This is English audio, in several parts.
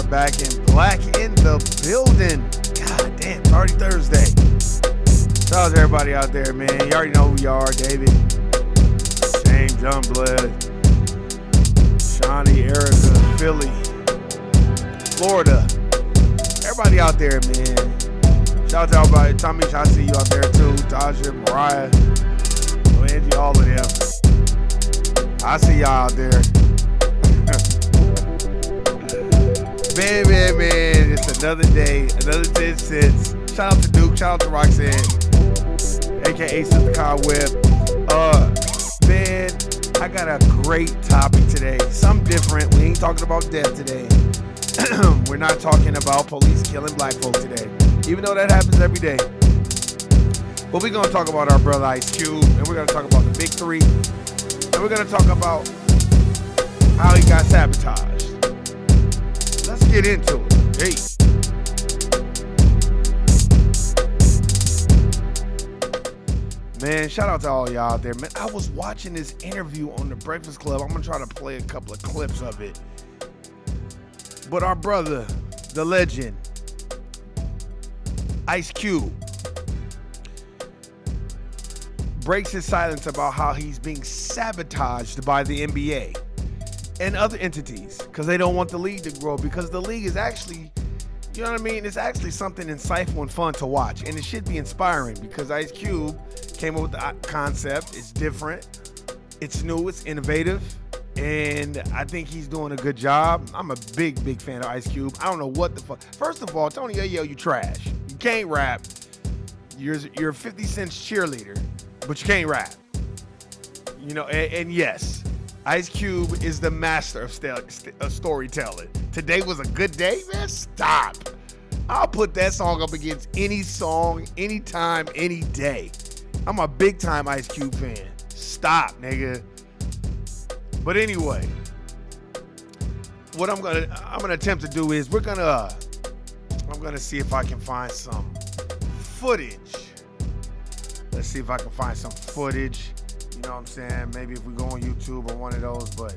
back in black in the building. God damn, it's already Thursday. Shout out to everybody out there, man. You already know who you are. David, James, Youngblood, Shawnee, Erica, Philly, Florida. Everybody out there, man. Shout out to everybody. Tommy, I see you out there too. Tasha, Mariah, Angie, all of them. I see y'all out there. Man, it's another day, another 10 cents. Shout out to Duke, shout out to Roxanne, aka Sister Cobweb. Man, I got a great topic today. Something different. We ain't talking about death today. We're not talking about police killing black folk today, even though that happens every day. But we're gonna talk about our brother Ice Cube, and we're gonna talk about the Big 3, and we're gonna talk about how he got sabotaged. Let's get into it. Hey. Man, shout out to all y'all out there. Man, I was watching this interview on The Breakfast Club. I'm going to try to play a couple of clips of it. But our brother, the legend, Ice Cube, breaks his silence about how he's being sabotaged by the NBA and other entities because they don't want the league to grow, because the league is actually, you know what I mean? It's actually something insightful and fun to watch, and it should be inspiring because Ice Cube came up with the concept. It's different, it's new, it's innovative, and I think he's doing a good job. I'm a big fan of Ice Cube. I don't know what the fuck. First of all, Tony Yayo, you trash. You can't rap. You're a 50 Cent cheerleader, but you can't rap. You know, and yes, Ice Cube is the master of storytelling. Today was a good day, man. Stop. I'll put that song up against any song, anytime, any day. I'm a big time Ice Cube fan. Stop, nigga. But anyway, what I'm gonna attempt to do is I'm gonna see if I can find some footage. Let's see if I can find some footage. You know what I'm saying? Maybe if we go on YouTube or one of those, but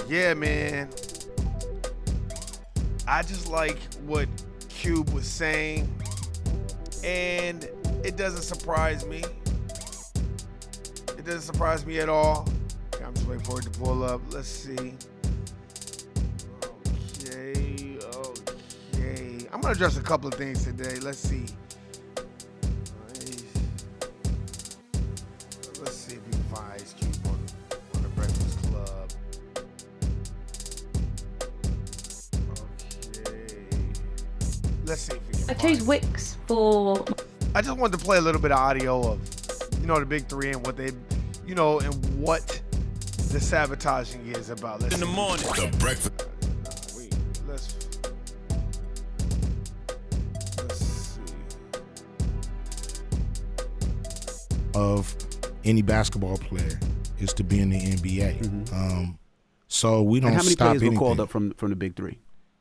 yeah, man. I just like what Cube was saying, and it doesn't surprise me. It doesn't surprise me at all. I'm just waiting for it to pull up. Let's see. Okay. I'm gonna address a couple of things today. Let's see. Let's see if we can find Ice Cube on the Breakfast Club. Okay. Let's see if we can I chose Wix for... I just wanted to play a little bit of audio of, the Big 3 and what they, and what the sabotaging is about. Let's in the morning. The breakfast. Let's see. Of any basketball player is to be in the NBA. Mm-hmm. So we don't stop anything. And how many players were called up from the Big 3?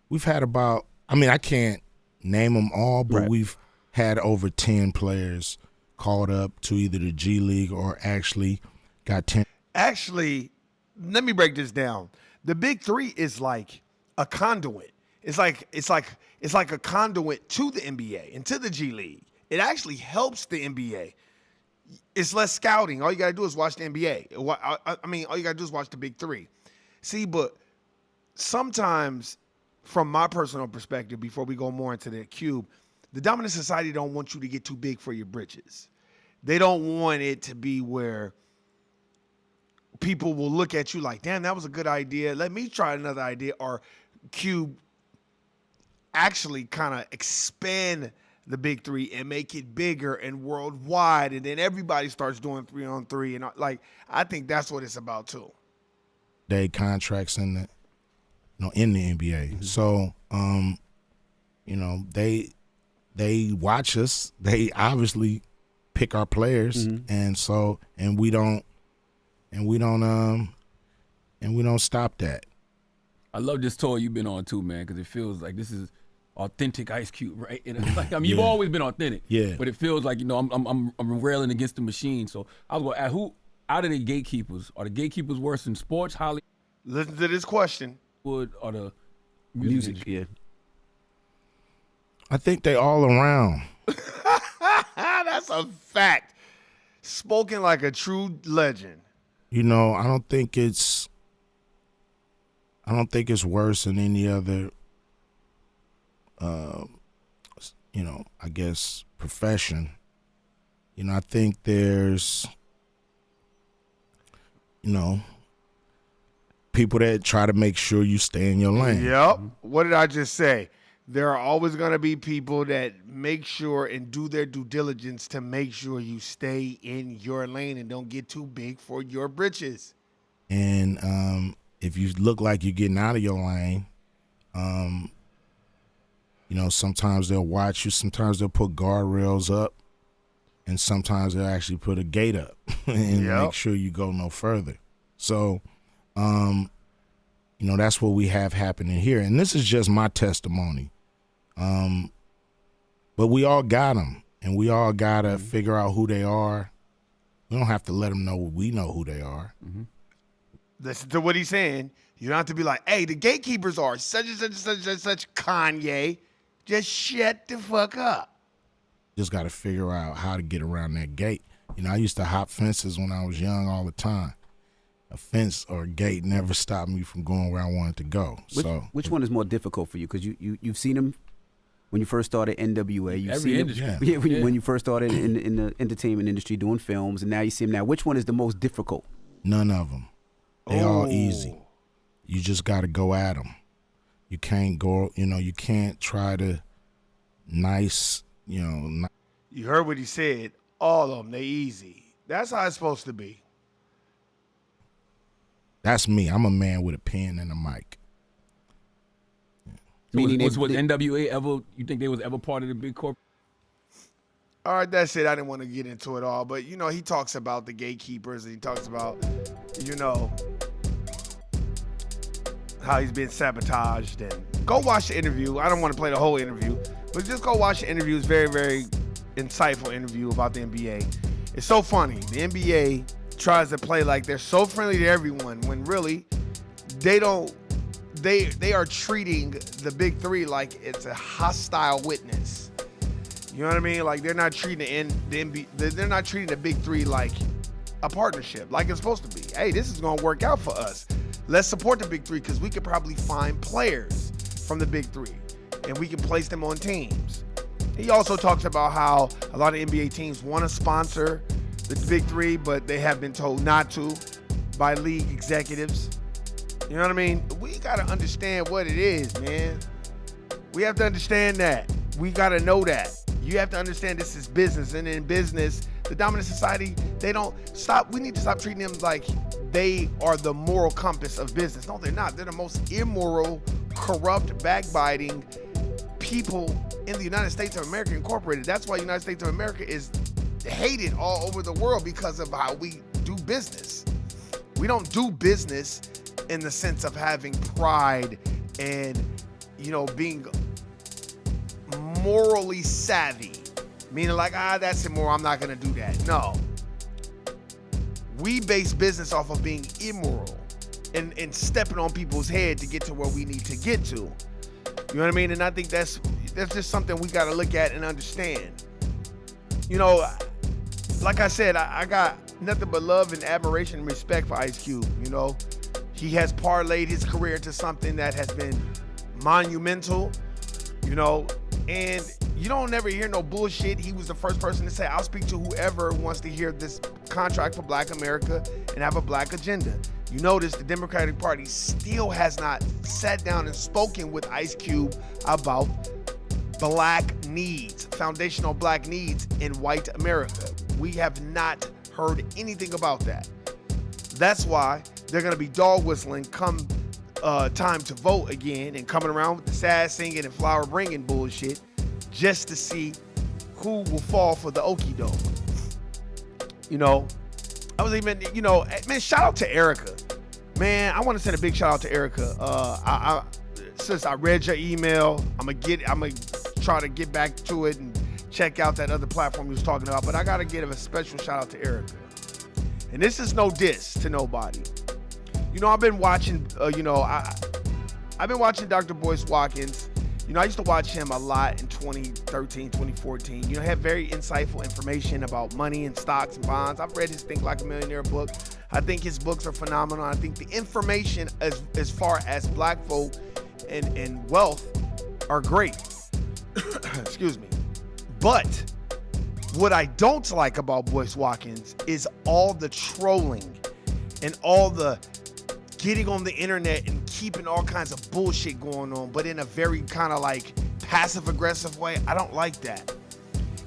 We've had about, I can't name them all, but we've had over 10 players called up to either the G League or actually got 10. Actually, let me break this down. The Big 3 is like a conduit. It's like a conduit to the NBA and to the G League. It actually helps the NBA. It's less scouting. All you got to do is watch the NBA. All you got to do is watch the Big 3. See, but sometimes, from my personal perspective, before we go more into the Cube, the dominant society don't want you to get too big for your britches. They don't want it to be where people will look at you like, damn, that was a good idea. Let me try another idea. Or Cube actually kind of expand the Big 3 and make it bigger and worldwide, and then everybody starts doing 3-on-3, and I think that's what it's about too. Day contracts in the NBA. Mm-hmm. So they watch us. They obviously pick our players, mm-hmm. and we don't stop that. I love this tour you've been on too, man, because it feels like this is authentic Ice Cube, right? You've always been authentic, but it feels like I'm railing against the machine. So I was going to ask, who out of the gatekeepers are the gatekeepers worse in sports? Hollywood, listen to this question. Or the Music, yeah. I think they all around. That's a fact. Spoken like a true legend. You know, I don't think it's worse than any other, you know, I guess profession. You know, I think there's, you know, people that try to make sure you stay in your lane. Yep. What did I just say? There are always going to be people that make sure and do their due diligence to make sure you stay in your lane and don't get too big for your britches. And if you look like you're getting out of your lane, you know, sometimes they'll watch you, sometimes they'll put guardrails up, and sometimes they'll actually put a gate up and make sure you go no further. So, you know, that's what we have happening here. And this is just my testimony. But we all got them, and we all got to figure out who they are. We don't have to let them know we know who they are. Listen to what he's saying. You don't have to be like, hey, the gatekeepers are such and such and such and such, Kanye. Just shut the fuck up. Just got to figure out how to get around that gate. You know, I used to hop fences when I was young all the time. A fence or a gate never stopped me from going where I wanted to go. Which one is more difficult for you? Because you've seen them when you first started NWA. You've Every seen industry. When you first started in the entertainment industry doing films, and now you see them now. Which one is the most difficult? None of them. They all easy. You just got to go at them. You can't go, you know, you can't try to You heard what he said. All of them, they easy. That's how it's supposed to be. That's me. I'm a man with a pen and a mic. Was NWA ever? You think they was ever part of the big corp? All right, that's it. I didn't want to get into it all, but, you know, he talks about the gatekeepers, and he talks about, you know, how he's been sabotaged. And go watch the interview. I don't want to play the whole interview, but just go watch the interview. It's very, very insightful interview about the NBA. It's so funny. The NBA tries to play like they're so friendly to everyone when really they don't. They are treating the big three like it's a hostile witness. You know what I mean? Like they're not treating they're not treating the big three like a partnership, like it's supposed to be. Hey, this is gonna work out for us. Let's support the big three because we could probably find players from the big three and we can place them on teams. He also talks about how a lot of NBA teams want to sponsor the big three, but they have been told not to by league executives. You know what I mean? We got to understand what it is, man. We have to understand that. We got to know that. You have to understand this is business. And in business, the dominant society, they don't stop. We need to stop treating them like they are the moral compass of business. No, they're not. They're the most immoral, corrupt, backbiting people in the United States of America Incorporated. That's why United States of America is hated all over the world because of how we do business. We don't do business in the sense of having pride and, you know, being morally savvy, meaning like, that's immoral, I'm not gonna do that. No. We base business off of being immoral and stepping on people's head to get to where we need to get to. You know what I mean? And I think that's just something we gotta look at and understand. You know, like I said, I got nothing but love and admiration and respect for Ice Cube. You know, he has parlayed his career into something that has been monumental, you know, and you don't never hear no bullshit. He was the first person to say, I'll speak to whoever wants to hear this contract for Black America and have a Black agenda. You notice the Democratic Party still has not sat down and spoken with Ice Cube about Black needs, foundational Black needs in white America. We have not heard anything about that. That's why they're gonna be dog whistling come time to vote again and coming around with the sad singing and flower bringing bullshit just to see who will fall for the okie doke. You know, I was even, you know, man, shout out to Erica. Man, I want to send a big shout out to Erica. Since I read your email, I'm gonna try to get back to it and check out that other platform you was talking about, but I gotta give a special shout out to Erica. And this is no diss to nobody. You know, I've been watching, you know, I I've been watching Dr. Boyce Watkins. You know, I used to watch him a lot in 2013, 2014. You know, he had very insightful information about money and stocks and bonds. I've read his Think Like a Millionaire book. I think his books are phenomenal. I think the information as far as black folk and wealth are great. Excuse me. But what I don't like about Boyce Watkins is all the trolling and all the getting on the internet and keeping all kinds of bullshit going on, but in a very kind of like passive aggressive way. I don't like that.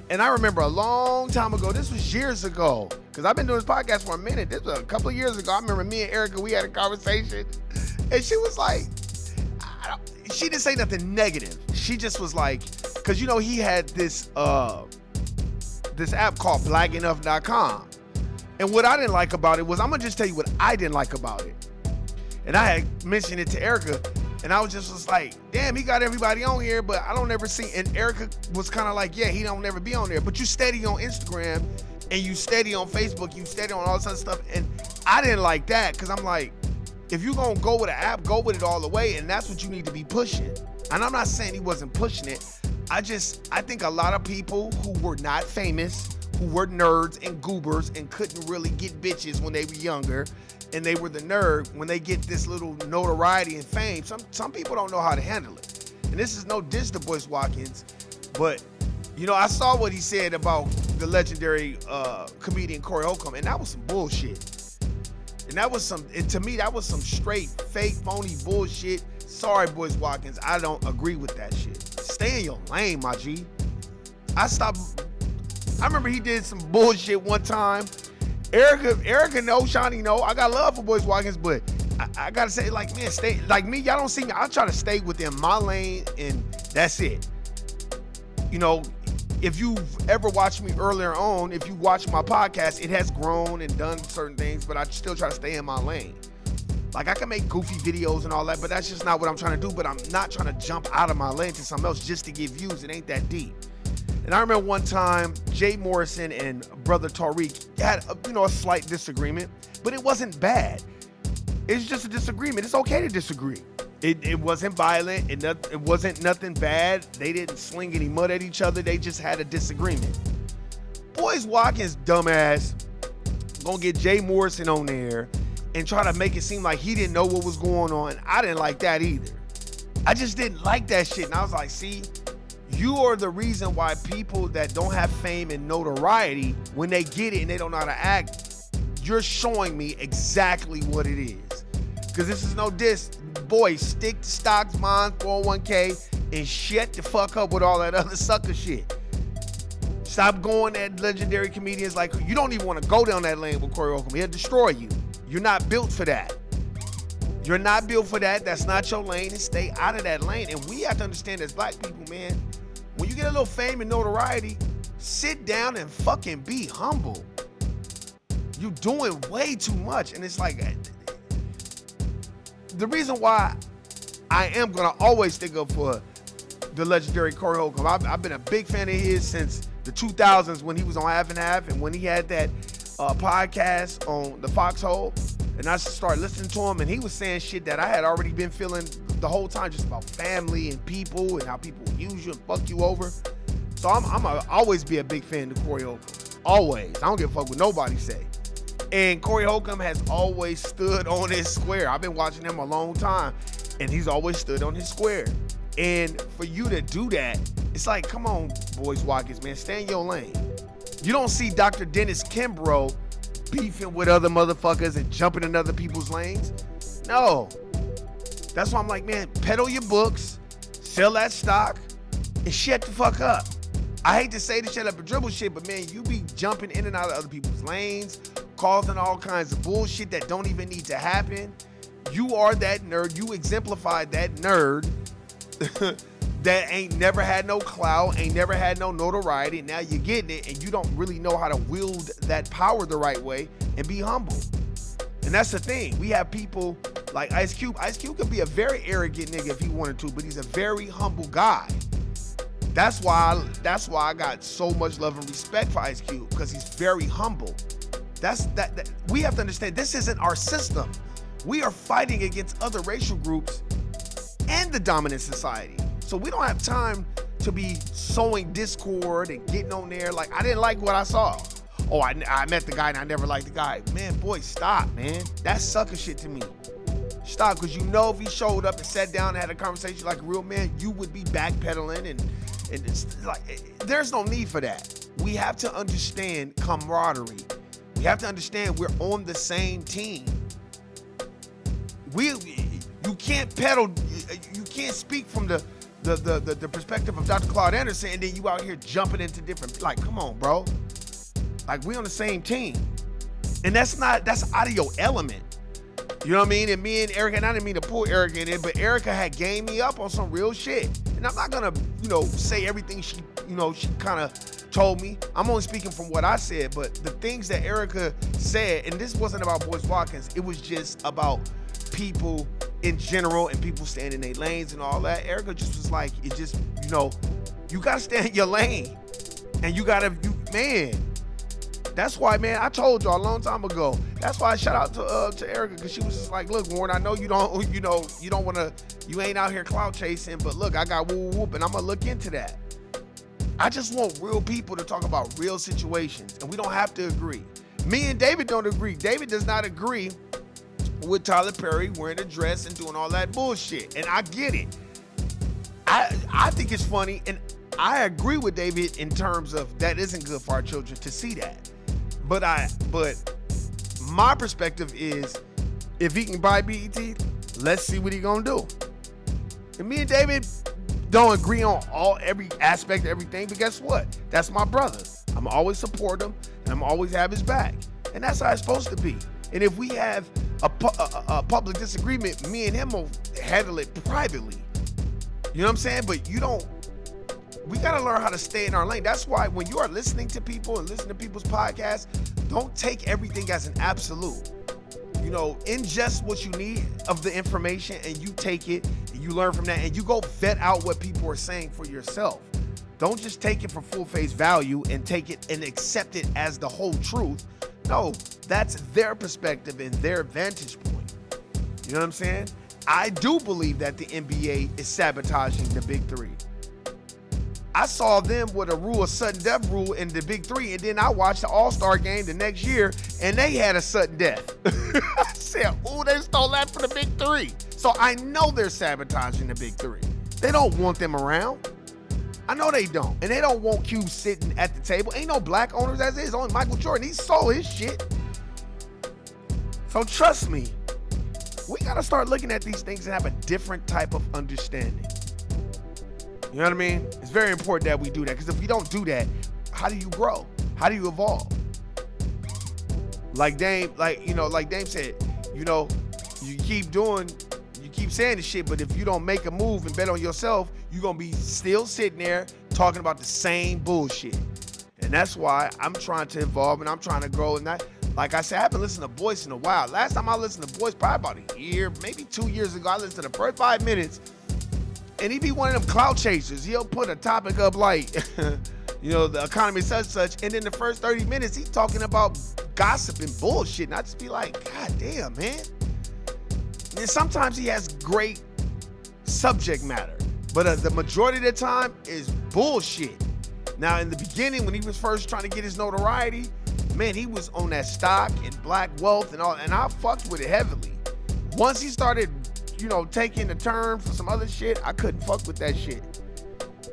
And I remember a long time ago, this was years ago, because I've been doing this podcast for a minute. This was a couple of years ago. I remember me and Erica, we had a conversation, and she was like, she didn't say nothing negative. She just was like, because you know, he had this app called blackenough.com. And what I didn't like about it was, I'm gonna just tell you what I didn't like about it. And I had mentioned it to Erica, and I was just like, damn, he got everybody on here, but I don't ever see. And Erica was kind of like, yeah, he don't never be on there. But you steady on Instagram, and you steady on Facebook, you steady on all this other stuff. And I didn't like that, because I'm like, if you're gonna go with an app, go with it all the way, and that's what you need to be pushing. And I'm not saying he wasn't pushing it. I think a lot of people who were not famous, who were nerds and goobers and couldn't really get bitches when they were younger, and they were the nerd, when they get this little notoriety and fame, some people don't know how to handle it. And this is no diss to Boyce Watkins, but you know, I saw what he said about the legendary comedian Corey Holcomb, and that was some bullshit. And to me, that was some straight, fake, phony bullshit. Sorry, Boyce Watkins, I don't agree with that shit. Stay in your lane, my G. I remember he did some bullshit one time. Erica know, Shawnee know. I got love for Boyce Watkins, but I gotta say, like, man, stay, like me, y'all don't see me. I try to stay within my lane, and that's it. You know, if you've ever watched me earlier on, if you watch my podcast, it has grown and done certain things, but I still try to stay in my lane. Like, I can make goofy videos and all that, but that's just not what I'm trying to do. But I'm not trying to jump out of my lane to something else just to get views. It ain't that deep. And I remember one time, Jay Morrison and brother Tariq had a slight disagreement, but it wasn't bad. It's just a disagreement. It's okay to disagree. It wasn't violent. It wasn't nothing bad. They didn't sling any mud at each other. They just had a disagreement. Boyce Watkins, dumbass, gonna get Jay Morrison on there and try to make it seem like he didn't know what was going on. I didn't like that either. I just didn't like that shit. And I was like, see, you are the reason why people that don't have fame and notoriety, when they get it and they don't know how to act, you're showing me exactly what it is. Because this is no diss. Boy, stick to stocks, bonds, 401k, and shut the fuck up with all that other sucker shit. Stop going at legendary comedians like, you don't even want to go down that lane with Corey Holcomb. He'll destroy you. You're not built for that. You're not built for that. That's not your lane, and stay out of that lane. And we have to understand as black people, man, when you get a little fame and notoriety, sit down and fucking be humble. You're doing way too much. And it's like, the reason why I am going to always stick up for the legendary Corey Holcomb, I've been a big fan of his since the 2000s when he was on Half and Half, and when he had that podcast on the Foxhole, and I started listening to him, and he was saying shit that I had already been feeling the whole time, just about family and people and how people use you and fuck you over. So I'm gonna always be a big fan of Corey Holcomb. Always. I don't give a fuck what nobody say. And Corey Holcomb has always stood on his square. I've been watching him a long time, and he's always stood on his square. And for you to do that, it's like, come on, Boyce Watkins, man, stay in your lane. You don't see Dr. Dennis Kimbrough beefing with other motherfuckers and jumping in other people's lanes. No. That's why I'm like, man, peddle your books, sell that stock, and shut the fuck up. I hate to say this shit up and dribble shit, but man, you be jumping in and out of other people's lanes, causing all kinds of bullshit that don't even need to happen. You are that nerd. You exemplified that nerd that ain't never had no clout, ain't never had no notoriety. Now you're getting it, and you don't really know how to wield that power the right way and be humble. And that's the thing. We have people like Ice Cube. Ice Cube could be a very arrogant nigga if he wanted to, but he's a very humble guy. That's why I got so much love and respect for Ice Cube, because he's very humble. That we have to understand, this isn't our system. We are fighting against other racial groups and the dominant society. So we don't have time to be sowing discord and getting on there. Like, I didn't like what I saw. Oh, I met the guy and I never liked the guy. Man, boy, stop, man. That's sucker shit to me. Stop, because you know if he showed up and sat down and had a conversation like a real man, you would be backpedaling and it's like, there's no need for that. We have to understand camaraderie. We have to understand we're on the same team. You can't pedal, you can't speak from the perspective of Dr. Claude Anderson and then you out here jumping into different, like, come on, bro. Like, we on the same team. And that's out of your element. You know what I mean? And me and Erica, and I didn't mean to pull Erica in it, but Erica had gamed me up on some real shit. And I'm not gonna, say everything she kind of told me. I'm only speaking from what I said, but the things that Erica said, and this wasn't about Boyce Watkins, it was just about people in general and people staying in their lanes and all that. Erica just was like, it just, you gotta stay in your lane. And man, that's why, man, I told y'all a long time ago. That's why I shout out to Erica, because she was just like, look, Warren, I know you don't want to, you ain't out here clout chasing, but look, I got whoop, and I'm going to look into that. I just want real people to talk about real situations, and we don't have to agree. Me and David don't agree. David does not agree with Tyler Perry wearing a dress and doing all that bullshit, and I get it. I think it's funny, and I agree with David in terms of that isn't good for our children to see that. But my perspective is, if he can buy BET, let's see what he gonna do. And me and David don't agree on every aspect of everything, but guess what? That's my brother. I'm always support him, and I'm always have his back. And that's how it's supposed to be. And if we have a public disagreement, me and him will handle it privately. You know what I'm saying? But we gotta learn how to stay in our lane. That's why when you are listening to people and listening to people's podcasts, don't take everything as an absolute. Ingest what you need of the information and you take it and you learn from that and you go vet out what people are saying for yourself. Don't just take it for full face value and take it and accept it as the whole truth. No, that's their perspective and their vantage point. You know what I'm saying? I do believe that the NBA is sabotaging the Big Three. I saw them with a sudden death rule in the Big Three, and then I watched the All-Star game the next year, and they had a sudden death. I said, they stole that from the Big Three. So I know they're sabotaging the Big Three. They don't want them around. I know they don't. And they don't want Cube sitting at the table. Ain't no black owners as is. Only Michael Jordan. He sold his shit. So trust me, we got to start looking at these things and have a different type of understanding. You know what I mean? It's very important that we do that, because if we don't do that, how do you grow? How do you evolve? Like Dame said, you keep saying this shit, but if you don't make a move and bet on yourself, you're going to be still sitting there talking about the same bullshit. And that's why I'm trying to evolve and I'm trying to grow. And that, like I said, I haven't listened to Boyce in a while. Last time I listened to Boyce, probably about a year, maybe 2 years ago, I listened to the first 5 minutes. And he be one of them clout chasers. He'll put a topic up like, the economy such, and then the first 30 minutes, he's talking about gossip and bullshit. And I just be like, God damn, man. And sometimes he has great subject matter, but the majority of the time is bullshit. Now, in the beginning, when he was first trying to get his notoriety, man, he was on that stock and black wealth and all, and I fucked with it heavily. Once he started taking a turn for some other shit, I couldn't fuck with that shit.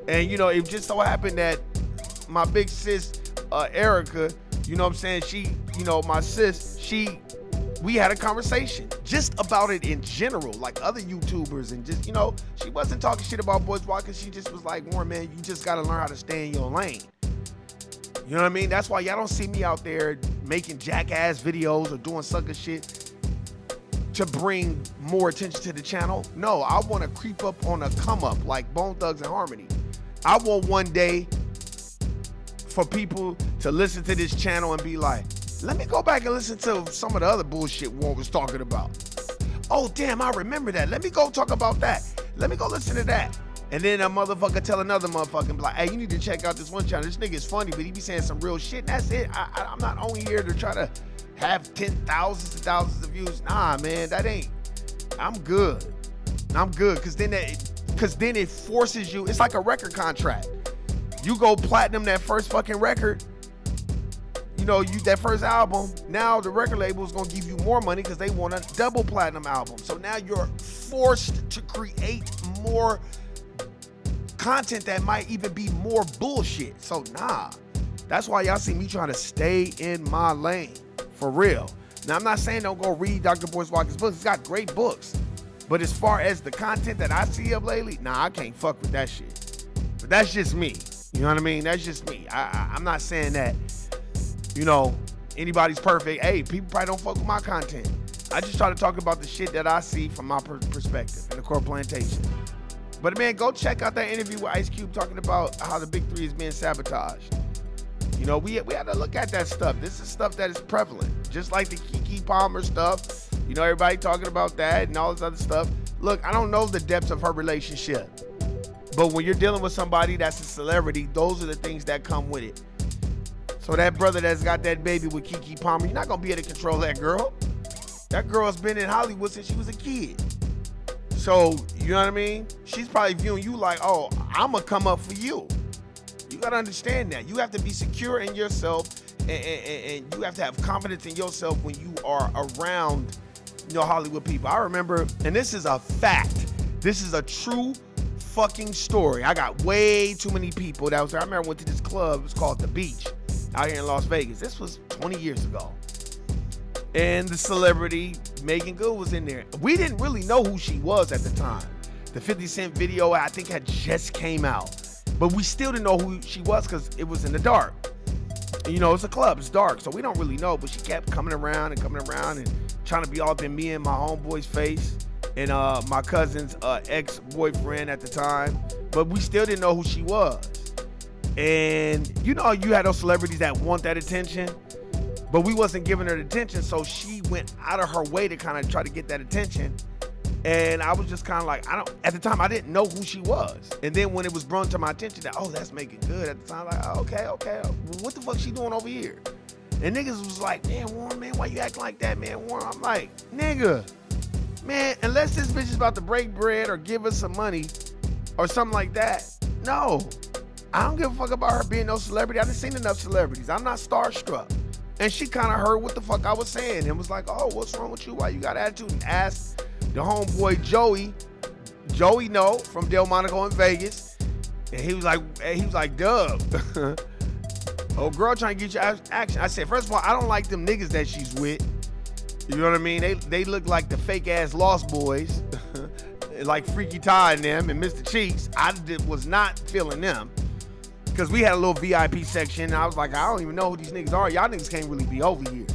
And, it just so happened that my big sis, Erica, my sis, we had a conversation just about it in general, like other YouTubers, and just, she wasn't talking shit about Boyce Watkins. She just was like, Warren, man, you just got to learn how to stay in your lane. You know what I mean? That's why y'all don't see me out there making jackass videos or doing sucker shit to bring more attention to the channel. No, I want to creep up on a come up like Bone Thugs and Harmony. I want one day for people to listen to this channel and be like, let me go back and listen to some of the other bullshit Warren was talking about. Oh, damn, I remember that. Let me go talk about that. Let me go listen to that. And then a motherfucker tell another motherfucker, like, hey, you need to check out this one channel. This nigga is funny, but he be saying some real shit. And that's it. I'm not only here to try to have thousands and thousands of views. Nah, man, that ain't. I'm good. I'm good, because then it forces you. It's like a record contract. You go platinum that first fucking record, that first album. Now the record label is gonna give you more money because they want a double platinum album. So now you're forced to create more content that might even be more bullshit. So nah, that's why y'all see me trying to stay in my lane, for real. Now I'm not saying don't go read Dr. Boyce Walker's books. He's got great books. But as far as the content that I see of lately, nah, I can't fuck with that shit. But that's just me. You know what I mean? That's just me. I'm not saying that, anybody's perfect. Hey, people probably don't fuck with my content. I just try to talk about the shit that I see from my perspective in the core plantation. But man, go check out that interview with Ice Cube talking about how the Big 3 is being sabotaged. We had to look at that stuff. This is stuff that is prevalent. Just like the Keke Palmer stuff. Everybody talking about that and all this other stuff. Look, I don't know the depths of her relationship. But when you're dealing with somebody that's a celebrity, those are the things that come with it. So that brother that's got that baby with Keke Palmer, you're not going to be able to control that girl. That girl's been in Hollywood since she was a kid. So, you know what I mean? She's probably viewing you like, oh, I'm going to come up for you. You got to understand that. You have to be secure in yourself, and you have to have confidence in yourself when you are around, Hollywood people. I remember, and this is a fact. This is a true fucking story. I got way too many people that was there. I remember I went to this club. It was called The Beach out here in Las Vegas. This was 20 years ago. And the celebrity Megan Good was in there. We didn't really know who she was at the time. The 50 Cent video, I think, had just came out. But we still didn't know who she was because it was in the dark. And, it's a club. It's dark, so we don't really know. But she kept coming around and trying to be all up in me and my homeboy's face and my cousin's ex-boyfriend at the time. But we still didn't know who she was. And, you had those celebrities that want that attention. But we wasn't giving her the attention, so she went out of her way to kind of try to get that attention. And I was just kind of like, at the time, I didn't know who she was. And then when it was brought to my attention that, oh, that's Megan Good, at the time, like, oh, okay. What the fuck she doing over here? And niggas was like, man, Warren, man, why you acting like that, man, Warren? I'm like, nigga, man, unless this bitch is about to break bread or give us some money or something like that, no. I don't give a fuck about her being no celebrity. I done seen enough celebrities. I'm not starstruck. And she kind of heard what the fuck I was saying and was like, oh, what's wrong with you? Why you got attitude? And asked the homeboy Joey from Delmonico in Vegas. And he was like, Dub, oh, girl trying to get your action. I said, first of all, I don't like them niggas that she's with. You know what I mean? They look like the fake ass Lost Boys, like Freaky Ty and them and Mr. Cheeks. I was not feeling them. Because we had a little VIP section, and I was like, I don't even know who these niggas are. Y'all niggas can't really be over here.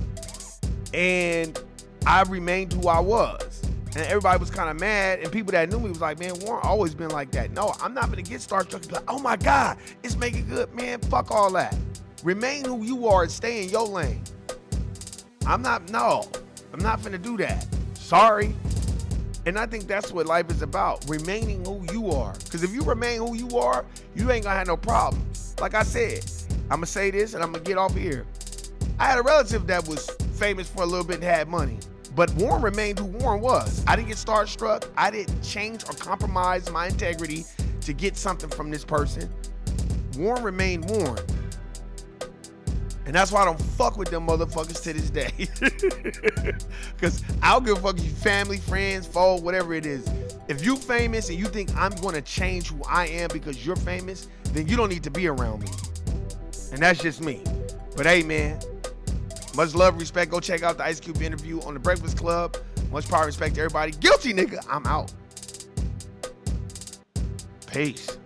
And I remained who I was. And everybody was kind of mad, and people that knew me was like, man, Warren always been like that. No, I'm not going to get starstruck and be like, oh my God, it's Megan Good. Man, fuck all that. Remain who you are and stay in your lane. I'm not finna do that. Sorry. And I think that's what life is about, remaining who you are. Because if you remain who you are, you ain't gonna have no problems. Like I said, I'm gonna say this and I'm gonna get off here. I had a relative that was famous for a little bit and had money. But Warren remained who Warren was. I didn't get starstruck. I didn't change or compromise my integrity to get something from this person. Warren remained Warren. And that's why I don't fuck with them motherfuckers to this day. Because I don't give a fuck if you family, friends, foe, whatever it is. If you famous and you think I'm going to change who I am because you're famous, then you don't need to be around me. And that's just me. But hey, man, much love, respect. Go check out the Ice Cube interview on The Breakfast Club. Much power, respect to everybody. Guilty, nigga. I'm out. Peace.